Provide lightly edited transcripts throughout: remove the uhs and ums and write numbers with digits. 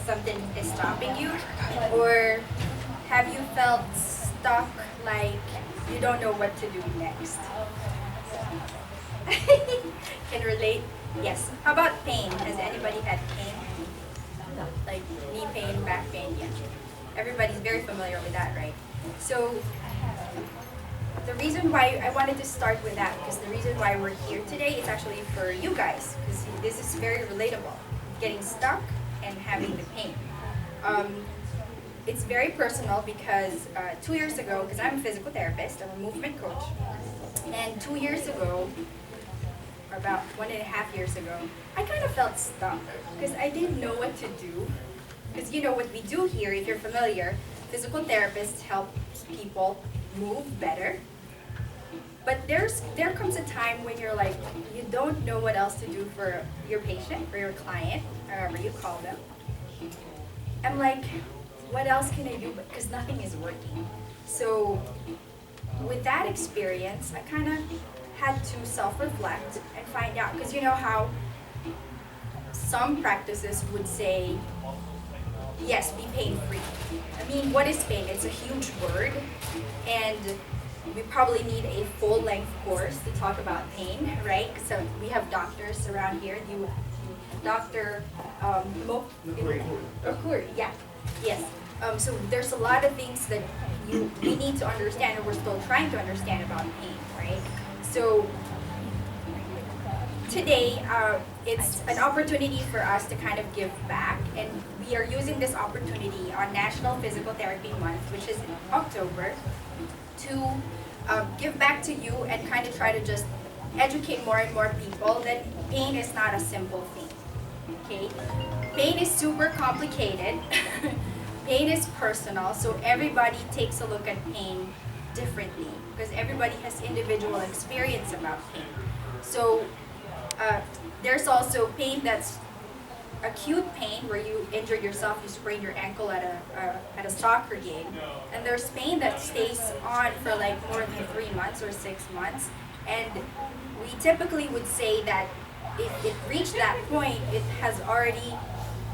something is stopping you? Or have you felt stuck, like you don't know what to do next? Can relate? Yes. How about pain? Has anybody had pain? Like knee pain, back pain? Yeah. Everybody's very familiar with that, right? So the reason why I wanted to start with that, because the reason why we're here today is actually for you guys, because this is very relatable. Getting stuck and having the pain. It's very personal because 2 years ago, because I'm a physical therapist, I'm a movement coach, and 2 years ago, or about 1.5 years ago, I kind of felt stuck because I didn't know what to do. Because you know what we do here, if you're familiar, physical therapists help people move better. But there comes a time when you're like, you don't know what else to do for your patient, for your client, however you call them. I'm like, what else can I do? Because nothing is working. So with that experience, I kind of had to self-reflect and find out. Because you know how some practices would say, yes, be pain-free. I mean, what is pain? It's a huge word. And we probably need a full-length course to talk about pain, right? So we have doctors around here. Dr. Nokuri, yeah, yes. So there's a lot of things that we need to understand, or we're still trying to understand about pain, right? So today, it's an opportunity for us to kind of give back, and we are using this opportunity on National Physical Therapy Month, which is in October, to give back to you and kind of try to just educate more and more people that pain is not a simple thing, okay? Pain is super complicated. Pain is personal, so everybody takes a look at pain differently because everybody has individual experience about pain. So there's also pain that's acute pain where you injured yourself, you sprained your ankle at a soccer game, and there's pain that stays on for like more than 3 months or 6 months, and we typically would say that if it reached that point, it has already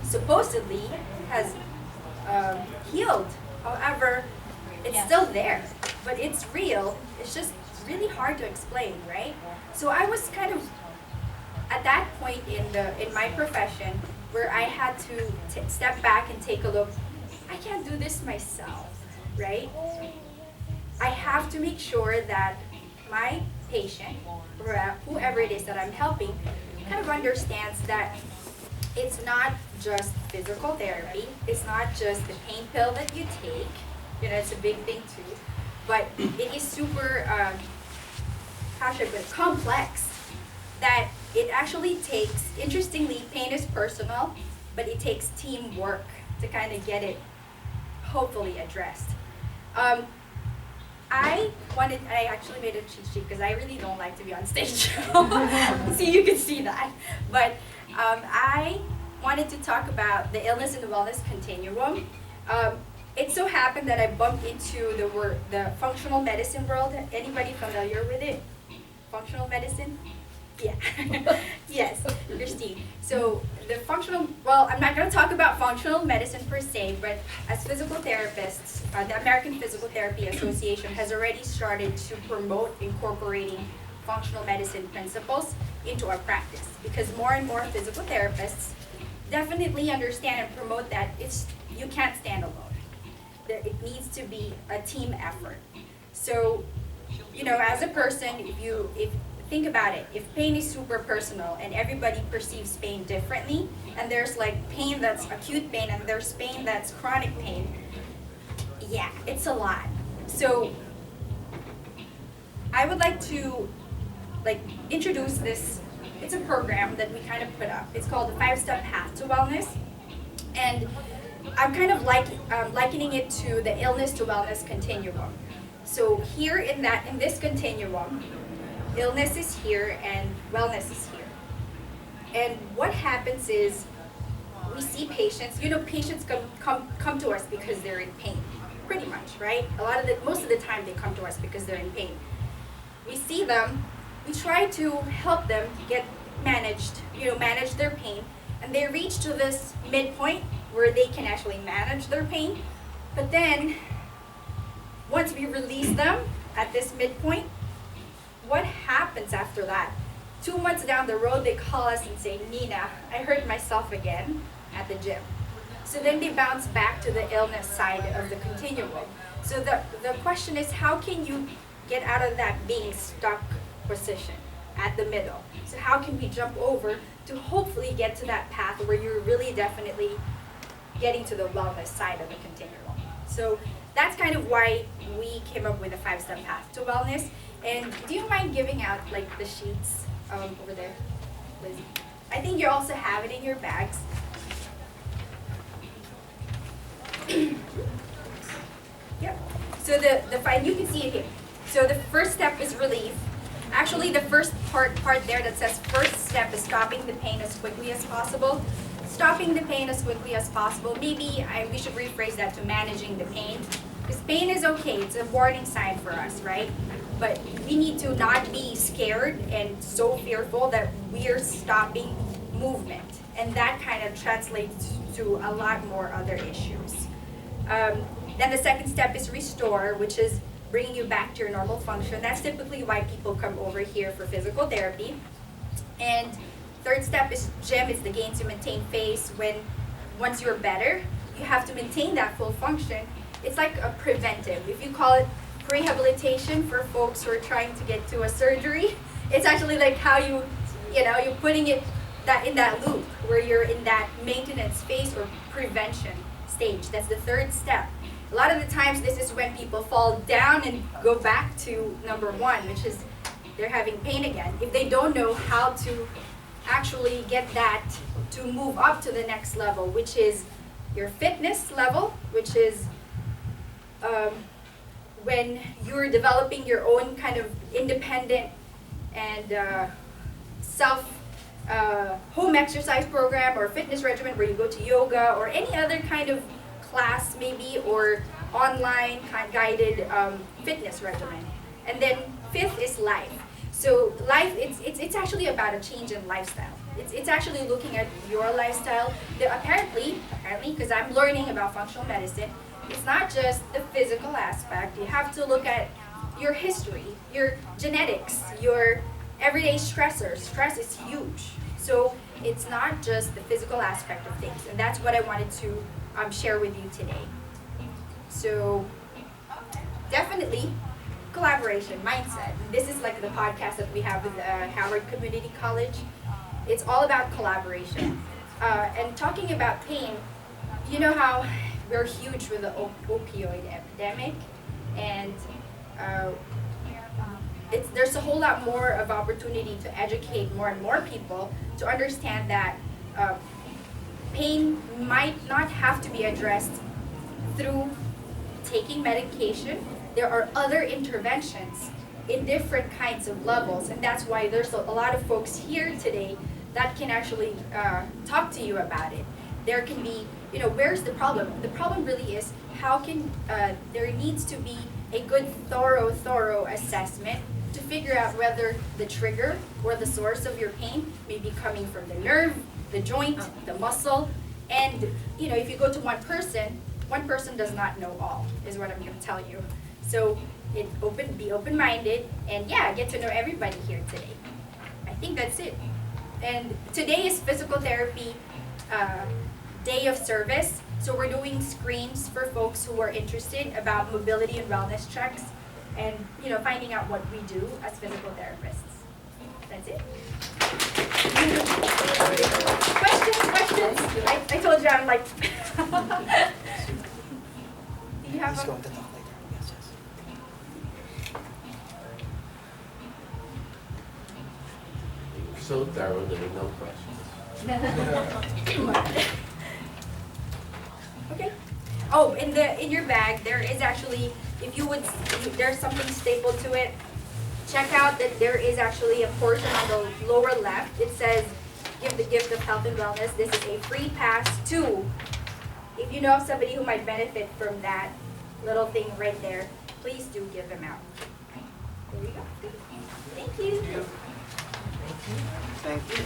supposedly has healed. However, it's still there, but it's real. It's just really hard to explain, right? So I was kind of at that point in my profession where I had to step back and take a look. I can't do this myself, right? I have to make sure that my patient, or whoever it is that I'm helping, kind of understands that it's not just physical therapy. It's not just the pain pill that you take. You know, it's a big thing too. But it is super, how should I put it, complex. That it actually takes, interestingly, pain is personal, but it takes teamwork to kind of get it hopefully addressed. I actually made a cheat sheet because I really don't like to be on stage. See, you can see that. But I wanted to talk about the illness and the wellness continuum. It so happened that I bumped into the functional medicine world. Anybody familiar with it? Functional medicine? Yeah. Yes, Christine. So the I'm not going to talk about functional medicine per se, but as physical therapists, the American Physical Therapy Association has already started to promote incorporating functional medicine principles into our practice, because more and more physical therapists definitely understand and promote that you can't stand alone. It needs to be a team effort. So, you know, as a person, if think about it, if pain is super personal and everybody perceives pain differently, and there's like pain that's acute pain and there's pain that's chronic pain, yeah, it's a lot. So I would like to introduce this. It's a program that we kind of put up. It's called the 5-Step Path to Wellness, and I'm kind of likening it to the illness to wellness continuum. So here in this continuum, illness is here and wellness is here. And what happens is we see patients, patients come to us because they're in pain, pretty much, right? Most of the time they come to us because they're in pain. We see them, we try to help them get manage their pain, and they reach to this midpoint where they can actually manage their pain. But then, once we release them at this midpoint, what happens after that? 2 months down the road, they call us and say, Nina, I hurt myself again at the gym. So then they bounce back to the illness side of the continuum. So the question is, how can you get out of that being stuck position at the middle? So how can we jump over to hopefully get to that path where you're really definitely getting to the wellness side of the continuum? So that's kind of why we came up with a 5-step path to wellness. And do you mind giving out like the sheets over there, Lizzie? I think you also have it in your bags. Yep. So the 5, you can see it here. So the first step is relief. Actually, the first part there that says first step is stopping the pain as quickly as possible. Stopping the pain as quickly as possible. Maybe we should rephrase that to managing the pain. Because pain is okay. It's a warning sign for us, right? But we need to not be scared and so fearful that we're stopping movement. And that kind of translates to a lot more other issues. Then the second step is restore, which is bringing you back to your normal function. That's typically why people come over here for physical therapy. And third step is gym. It's the gain to maintain phase. Once you're better, you have to maintain that full function. It's like a preventive. If you call it rehabilitation for folks who are trying to get to a surgery, it's actually like how you're putting it in that loop where you're in that maintenance phase or prevention stage. That's the third step. A lot of the times this is when people fall down and go back to number 1, which is they're having pain again. If they don't know how to actually get that to move up to the next level, which is your fitness level, which is when you're developing your own kind of independent and home exercise program or fitness regimen where you go to yoga or any other kind of class maybe, or online kind of guided fitness regimen. And then 5th is life. So life, it's actually about a change in lifestyle. It's actually looking at your lifestyle. Apparently, because I'm learning about functional medicine, it's not just the physical aspect. You have to look at your history, your genetics, your everyday stressors. Stress is huge. So it's not just the physical aspect of things. And that's what I wanted to share with you today. So definitely collaboration, mindset. This is like the podcast that we have with Howard Community College. It's all about collaboration. And talking about pain, you know how we're huge with the opioid epidemic, and there's a whole lot more of opportunity to educate more and more people to understand that pain might not have to be addressed through taking medication. There are other interventions in different kinds of levels, and that's why there's a lot of folks here today that can actually talk to you about it. There can be, where's the problem? The problem really is how can, there needs to be a good thorough assessment to figure out whether the trigger or the source of your pain may be coming from the nerve, the joint, the muscle, and if you go to one person does not know all, is what I'm going to tell you. So be open-minded, and get to know everybody here today. I think that's it. And today is physical therapy day of service. So we're doing screens for folks who are interested about mobility and wellness checks, and finding out what we do as physical therapists. That's it. Questions? I told you I'm like. Do you have He's a... going to talk later. Yes. So thorough, there were no questions. Okay. Oh, in your bag there is actually, there's something stapled to it. Check out that there is actually a portion on the lower left. It says, "Give the gift of health and wellness." This is a free pass to. If you know of somebody who might benefit from that little thing right there, please do give them out. There you go. Thank you. Thank you.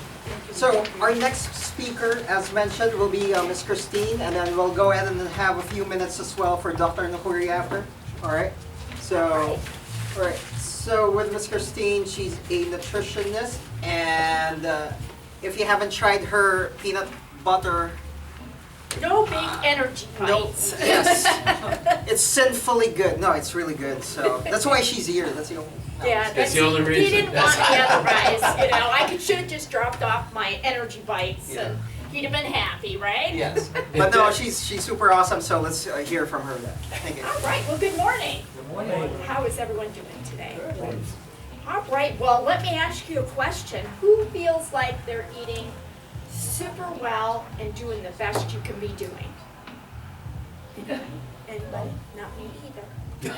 So our next speaker, as mentioned, will be Ms. Christine, and then we'll go ahead and have a few minutes as well for Dr. Nokuri after. All right. So, all right. So with Ms. Christine, she's a nutritionist, and if you haven't tried her peanut butter. No big energy bites. No, yes. It's sinfully good. No, it's really good. So that's why she's here. That's the only. Yeah, That's the only He reason. didn't want me otherwise. You know, I should have just dropped off my energy bites, and he'd have been happy, right? Yes. But no, she's super awesome. So let's hear from her then. Thank you. All right. Well, good morning. Good morning. How is everyone doing today? All right. Well, let me ask you a question. Who feels like they're eating super well and doing the best you can be doing? Anybody? Not me either.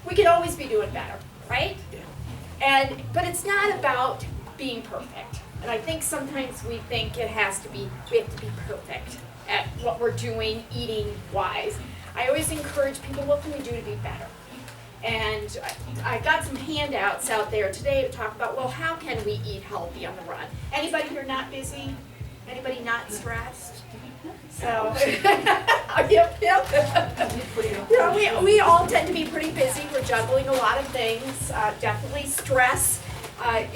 We could always be doing better, right? But it's not about being perfect. And I think sometimes we think we have to be perfect at what we're doing, eating wise. I always encourage people, what can we do to be better? And I got some handouts out there today to talk about, well, how can we eat healthy on the run? Anybody here not busy? Anybody not stressed? So, yep. You know, we all tend to be pretty busy. We're juggling a lot of things. Definitely stress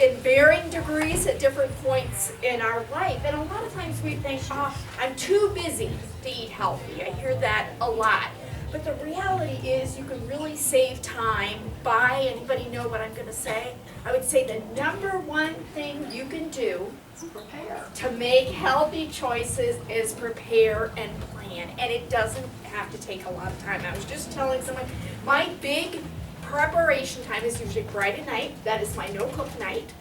in varying degrees at different points in our life. And a lot of times we think, oh, I'm too busy to eat healthy. I hear that a lot. But the reality is you can really save time by, anybody know what I'm going to say? I would say the number one thing you can do to make healthy choices is prepare and plan. And it doesn't have to take a lot of time. I was just telling someone, my big preparation time is usually Friday night. That is my no-cook night.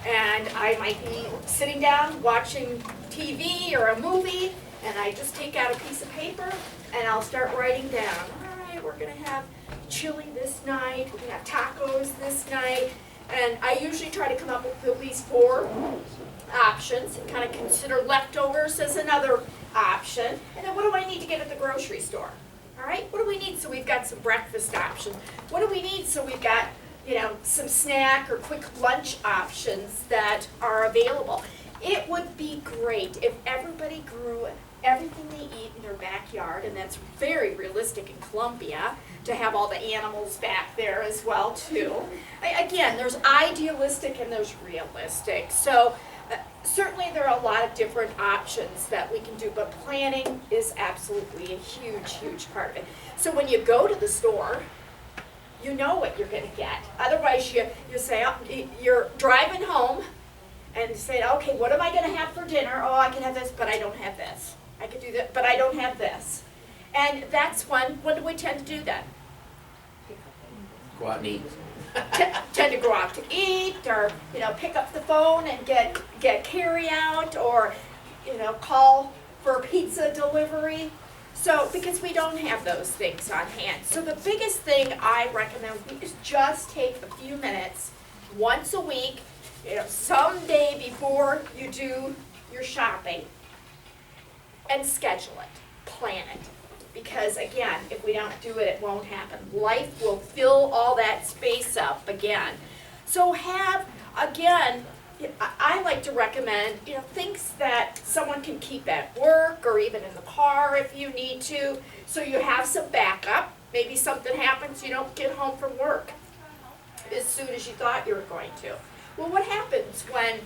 And I might be sitting down watching TV or a movie, and I just take out a piece of paper and I'll start writing down, all right, we're going to have chili this night, we're going to have tacos this night. And I usually try to come up with at least 4 options and kind of consider leftovers as another option. And then what do I need to get at the grocery store? All right, what do we need so we've got some breakfast options? What do we need so we've got, you know, some snack or quick lunch options that are available? It would be great if everybody grew everything they eat in their backyard, and that's very realistic in Columbia, to have all the animals back there as well too. Again, there's idealistic and there's realistic. So certainly there are a lot of different options that we can do, but planning is absolutely a huge, huge part of it. So when you go to the store, you know what you're going to get. Otherwise, you say, oh, you're driving home and say, okay, what am I going to have for dinner? Oh, I can have this, but I don't have this. I could do that, but I don't have this. And that's when do we tend to do that? Go out and eat. Tend to go out to eat, or pick up the phone and get carry out, or call for pizza delivery. So because we don't have those things on hand. So the biggest thing I recommend is just take a few minutes once a week, someday before you do your shopping, and schedule it, plan it. Because again, if we don't do it, it won't happen. Life will fill all that space up again. So have, again, I like to recommend, things that someone can keep at work or even in the car if you need to, so you have some backup. Maybe something happens, you don't get home from work as soon as you thought you were going to. Well, what happens when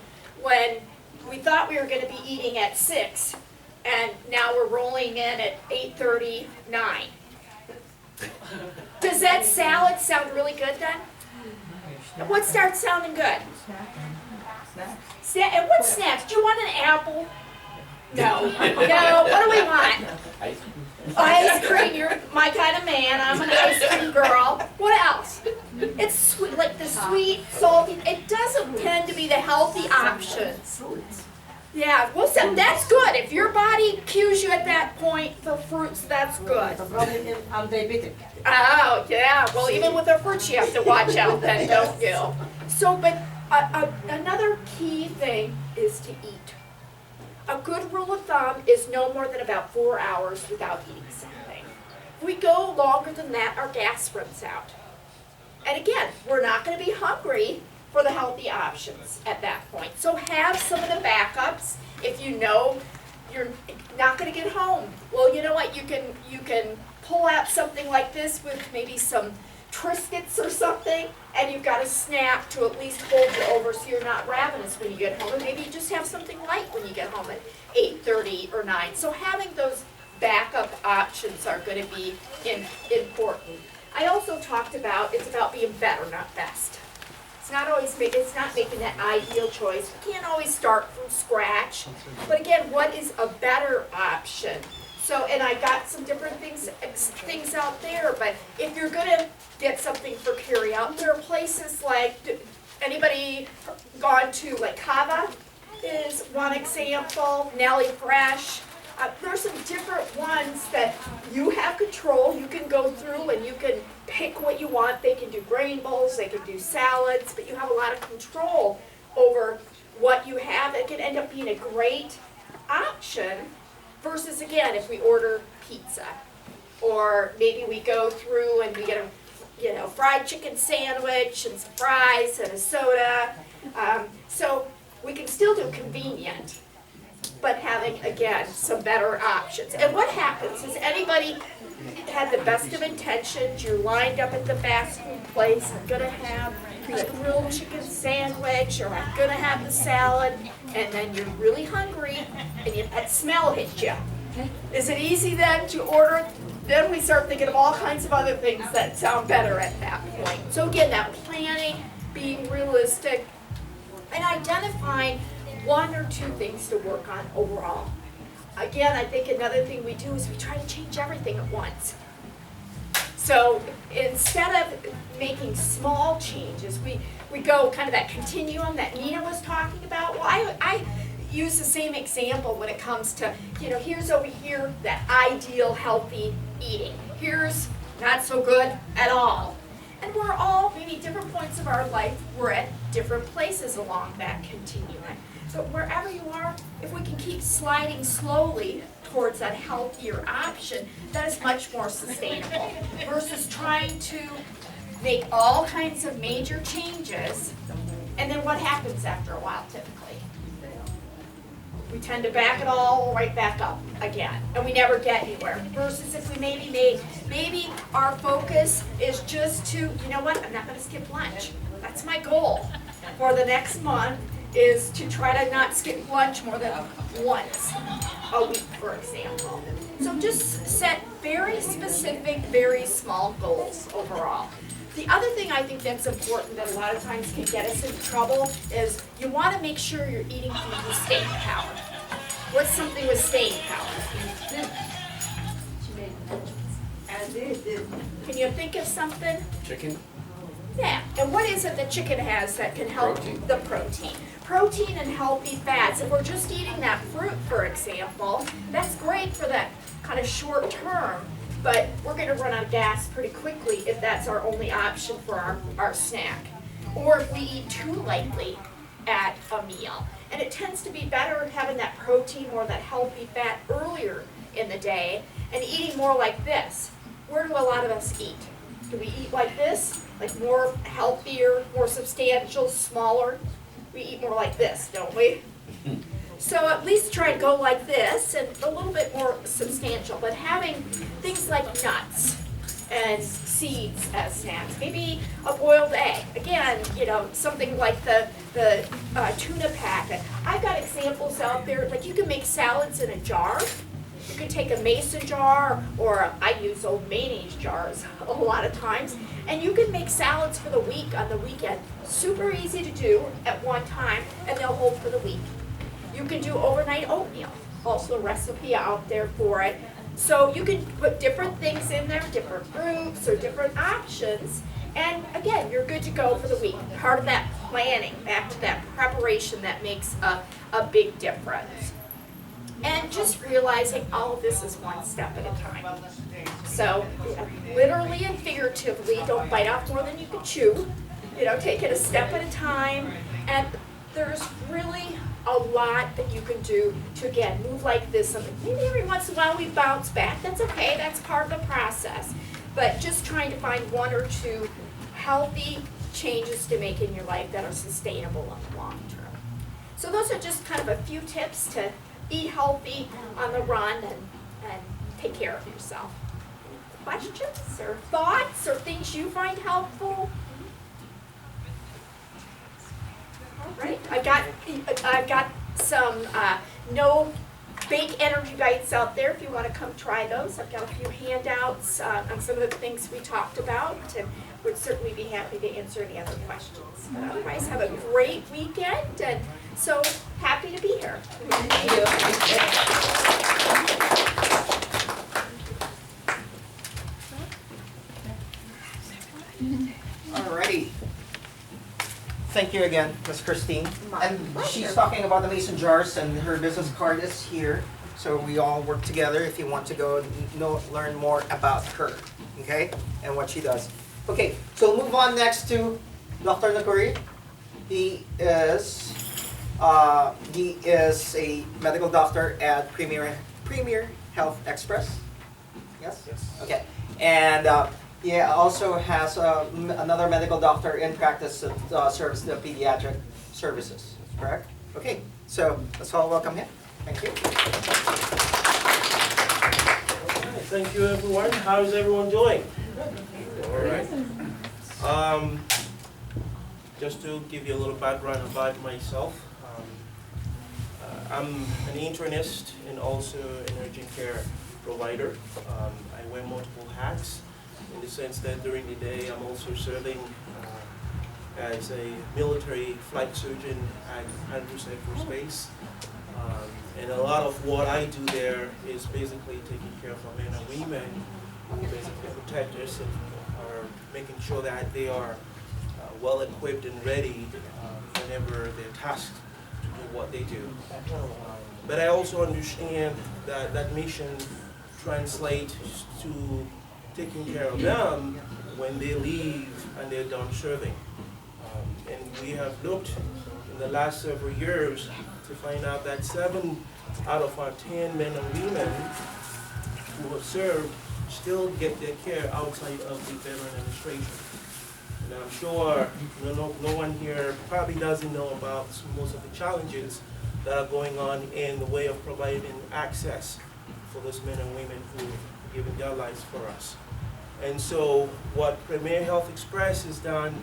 we thought we were going to be eating at 6 and now we're rolling in at 8:39? Does that salad sound really good then? What starts sounding good? And what snacks? Do you want an apple? No. No. What do we want? Ice cream. You're my kind of man. I'm an ice cream girl. What else? It's sweet, like the sweet, salty. It doesn't tend to be the healthy options. Yeah, well, so that's good. If your body cues you at that point for fruits, that's good. I'm diabetic. Oh, yeah. Well, even with the fruits, you have to watch out then, don't you? So, but another key thing is to eat. A good rule of thumb is no more than about 4 hours without eating something. If we go longer than that, our gas runs out. And again, we're not going to be hungry for the healthy options at that point. So have some of the backups if you know you're not going to get home. Well, you know what? You can pull out something like this with maybe some Triscuits or something, and you've got a snack to at least hold you over so you're not ravenous when you get home. And maybe you just have something light when you get home at 8:30 or 9. So having those backup options are going to be important. I also talked about it's about being better, not best. It's not making that ideal choice. We can't always start from scratch. But again, what is a better option? So, and I got some different things out there, but if you're gonna get something for carry out, there are places like, anybody gone to like Kava is one example, Nelly Fresh. There's some different ones that you have control. You can go through and you can pick what you want. They can do grain bowls, they can do salads, but you have a lot of control over what you have. It can end up being a great option versus, again, if we order pizza. Or maybe we go through and we get a fried chicken sandwich and some fries and a soda. So we can still do convenient, but having, again, some better options. And what happens is anybody had the best of intentions, you're lined up at the fast food place, I'm gonna have a grilled chicken sandwich, or I'm gonna have the salad, and then you're really hungry, and that smell hits you. Is it easy then to order? Then we start thinking of all kinds of other things that sound better at that point. So again, that planning, being realistic, and identifying one or two things to work on overall. Again, I think another thing we do is we try to change everything at once. So instead of making small changes, we go kind of that continuum that Nina was talking about. Well, I use the same example when it comes to, here's over here that ideal healthy eating. Here's not so good at all. And we're all, maybe different points of our life, we're at different places along that continuum. So wherever you are, if we can keep sliding slowly towards that healthier option, that is much more sustainable versus trying to make all kinds of major changes, and then what happens after a while typically? We tend to back it all right back up again, and we never get anywhere. Versus if we maybe our focus is just to, you know what, I'm not gonna skip lunch. That's my goal for the next month, is to try to not skip lunch more than once a week, for example. So just set very specific, very small goals overall. The other thing I think that's important that a lot of times can get us into trouble is you want to make sure you're eating food with staying power. What's something with staying power? Can you think of something? Chicken? Yeah, and what is it that chicken has that can help? Protein. The protein. Protein and healthy fats. If we're just eating that fruit, for example, that's great for that kind of short term, but we're going to run out of gas pretty quickly if that's our only option for our snack. Or if we eat too lightly at a meal. And it tends to be better having that protein or that healthy fat earlier in the day and eating more like this. Where do a lot of us eat? Do we eat like this? Like more healthier, more substantial, smaller? We eat more like this, don't we? So at least try to go like this and a little bit more substantial, but having things like nuts and seeds as snacks, maybe a boiled egg. Again, something like the tuna packet. I've got examples out there, like you can make salads in a jar. You can take a mason jar, or I use old mayonnaise jars a lot of times, and you can make salads for the week on the weekend. Super easy to do at one time, and they'll hold for the week. You can do overnight oatmeal, also a recipe out there for it. So you can put different things in there, different fruits or different options, and again, you're good to go for the week. Part of that planning, back to that preparation, that makes a big difference. And just realizing all of this is one step at a time. So literally and figuratively, don't bite off more than you can chew. Take it a step at a time. And there's really a lot that you can do to, again, move like this. Maybe every once in a while we bounce back. That's okay. That's part of the process. But just trying to find one or two healthy changes to make in your life that are sustainable in the long term. So those are just kind of a few tips to eat healthy on the run and take care of yourself. Any questions or thoughts or things you find helpful? All right, I've got some no bake energy bites out there if you want to come try those. I've got a few handouts on some of the things we talked about, and would certainly be happy to answer any other questions. But otherwise, have a great weekend, and so happy to be here. Thank you. Alrighty. Thank you again, Ms. Christine. And she's talking about the mason jars, and her business card is here. So we all work together if you want to go learn more about her, okay, and what she does. Okay, so we'll move on next to Dr. Nokuri. He is a medical doctor at Premier Health Express. Yes. Yes. Okay, and he also has another medical doctor in practice that serves the pediatric services. Correct? Okay, so let's all welcome him. Thank you. Thank you, everyone. How's everyone doing? All right. Just to give you a little background about myself, I'm an internist and also an urgent care provider. I wear multiple hats in the sense that during the day I'm also serving as a military flight surgeon at Andrews Air Force Base. And a lot of what I do there is basically taking care of our men and women who basically protect us and are making sure that they are well equipped and ready whenever they're tasked to do what they do. But I also understand that that mission translates to taking care of them when they leave and they're done serving. And we have looked in the last several years to find out that 7 out of our 10 men and women who have served still get their care outside of the Veteran Administration. And I'm sure no one here probably doesn't know about most of the challenges that are going on in the way of providing access for those men and women who have given their lives for us. And so what Premier Health Express has done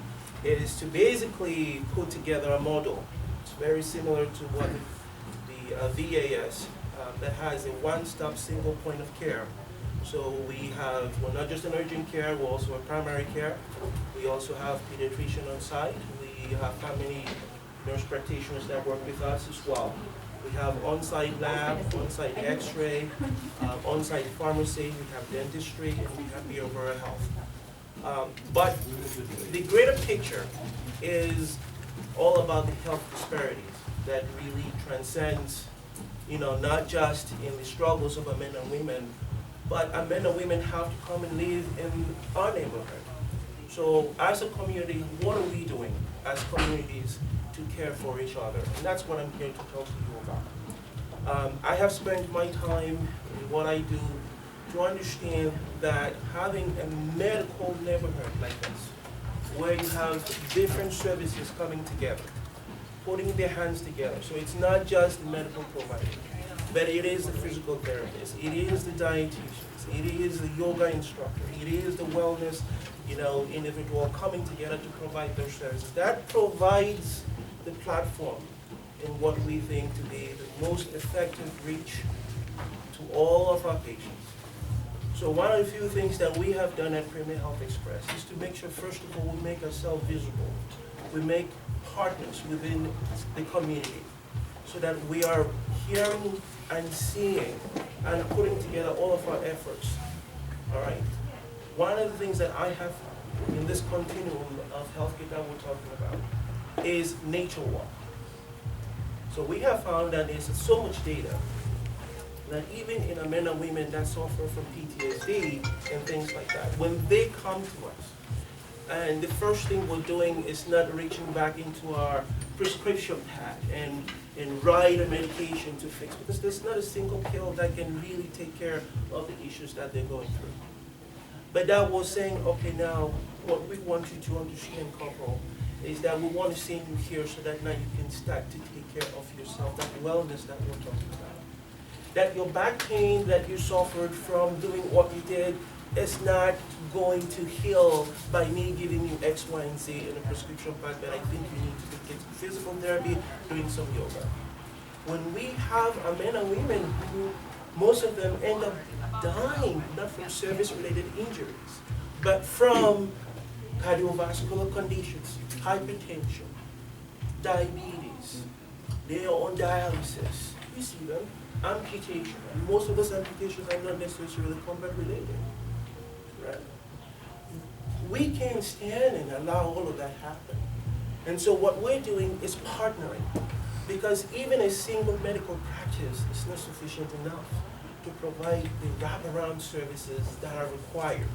is to basically put together a model. It's very similar to what the VA is, that has a one-stop single point of care. So we're not just an urgent care, we're also a primary care. We also have pediatrician on site. We have family nurse practitioners that work with us as well. We have on-site lab, on-site x-ray, on-site pharmacy, we have dentistry, and we have behavioral health. But the greater picture is all about the health disparities that really transcends, not just in the struggles of our men and women, but our men and women have to come and live in our neighborhood. So as a community, what are we doing as communities to care for each other? And that's what I'm here to talk to you about. I have spent my time in what I do to understand that having a medical neighborhood like this, where you have different services coming together, putting their hands together. So it's not just the medical provider, but it is the physical therapist, it is the dietitians, it is the yoga instructor, it is the wellness, individual coming together to provide those services. That provides the platform in what we think to be the most effective reach to all of our patients. So one of the few things that we have done at Premier Health Express is to make sure, first of all, we make ourselves visible. We make partners within the community so that we are hearing and seeing and putting together all of our efforts. All right? One of the things that I have in this continuum of healthcare that we're talking about is nature walk. So we have found that there's so much data that even in our men and women that suffer from PTSD and things like that, when they come to us, and the first thing we're doing is not reaching back into our prescription pad and write a medication to fix, because there's not a single pill that can really take care of the issues that they're going through. But that was saying, okay, now what we want you to understand, Corporal, is that we want to send you here so that now you can start to take care of yourself, that wellness that we're talking about. That your back pain that you suffered from doing what you did is not going to heal by me giving you X, Y, and Z in a prescription pack, that I think you need to get physical therapy, doing some yoga. When we have men and women who, most of them end up dying, not from service-related injuries, but from cardiovascular conditions, hypertension, diabetes, they are on dialysis. You see them, amputation. And most of those amputations are not necessarily combat-related. Right? We can't stand and allow all of that happen. And so what we're doing is partnering, because even a single medical practice is not sufficient enough to provide the wraparound services that are required.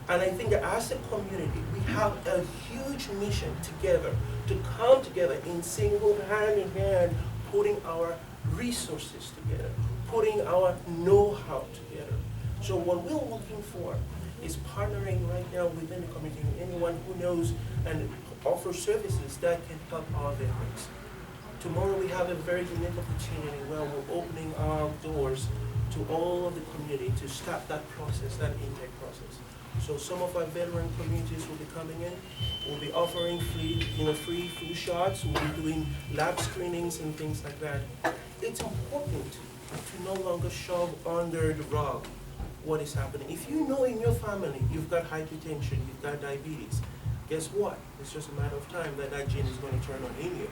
And I think that as a community, we have a huge mission together to come together in single hand in hand, putting our resources together, putting our know-how together. So what we're looking for is partnering right now within the community, anyone who knows and offers services that can help our veterans. Tomorrow we have a very unique opportunity where we're opening our doors to all of the community to start that process, that intake process. So some of our veteran communities will be coming in. We'll be offering free flu shots. We'll be doing lab screenings and things like that. It's important to no longer shove under the rug what is happening. If you know in your family you've got hypertension, you've got diabetes, guess what? It's just a matter of time that that gene is going to turn on in you.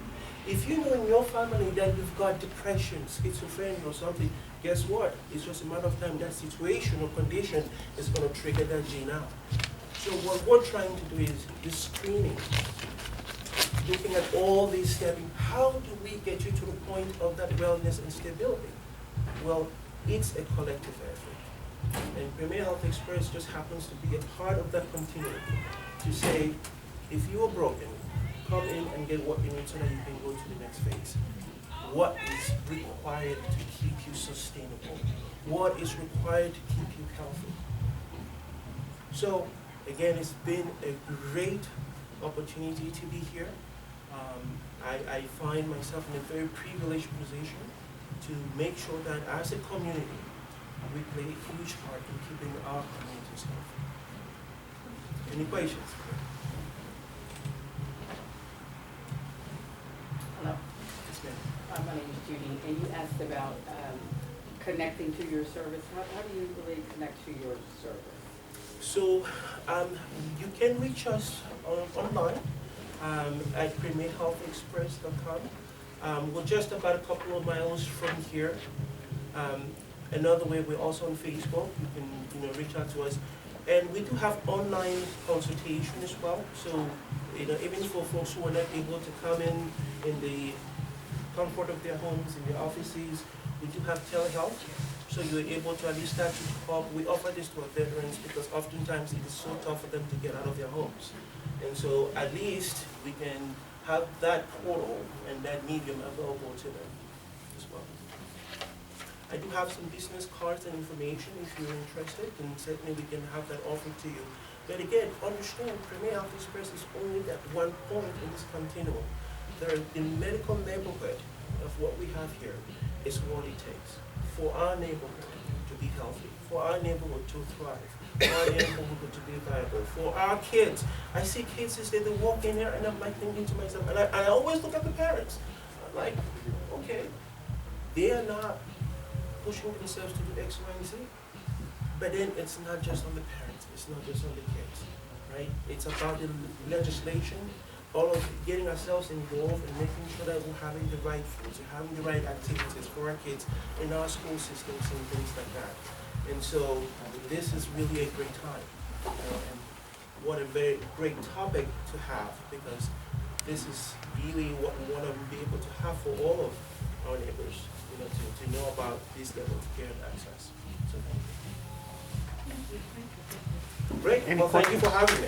If you know in your family that you've got depression, schizophrenia or something, guess what? It's just a matter of time that situation or condition is going to trigger that gene out. So what we're trying to do is this screening, looking at all these steps. How do we get you to the point of that wellness and stability? Well, it's a collective effort. And Premier Health Express just happens to be a part of that continuum to say, if you are broken, come in and get what you need so that you can go to the next phase. What is required to keep you sustainable? What is required to keep you healthy? So, again, it's been a great opportunity to be here. I find myself in a very privileged position to make sure that as a community, we play a huge part in keeping our communities healthy. Any questions? Hello. Yes, ma'am. My name is Judy, and you asked about connecting to your service. How do you really connect to your service? So you can reach us online at premierhealthexpress.com. We're just about a couple of miles from here. Another way, we're also on Facebook. You can reach out to us. And we do have online consultation as well. So even for folks who are not able to come in the comfort of their homes, in their offices, we do have telehealth. So you're able to at least start to talk. We offer this to our veterans because oftentimes it is so tough for them to get out of their homes. And so at least we can have that portal and that medium available to them as well. I do have some business cards and information if you're interested, and certainly we can have that offered to you. But again, understand, Premier Health Express is only at one point in this continuum. The medical neighborhood of what we have here is what it takes for our neighborhood to be healthy, for our neighborhood to thrive, for our neighborhood to be viable, for our kids. I see kids as they walk in here and I'm like thinking to myself, and I always look at the parents. I'm like, okay, they are not pushing themselves to do X, Y, and Z. But then it's not just on the parents, it's not just on the kids, right? It's about the legislation, all of getting ourselves involved and making sure that we're having the right foods, we're having the right activities for our kids in our school systems and things like that. And so this is really a great time. And what a very great topic to have, because this is really what we want to be able to have for all of our neighbors, to know about this level of care and access. So thank you. Great. Well, thank you for having me.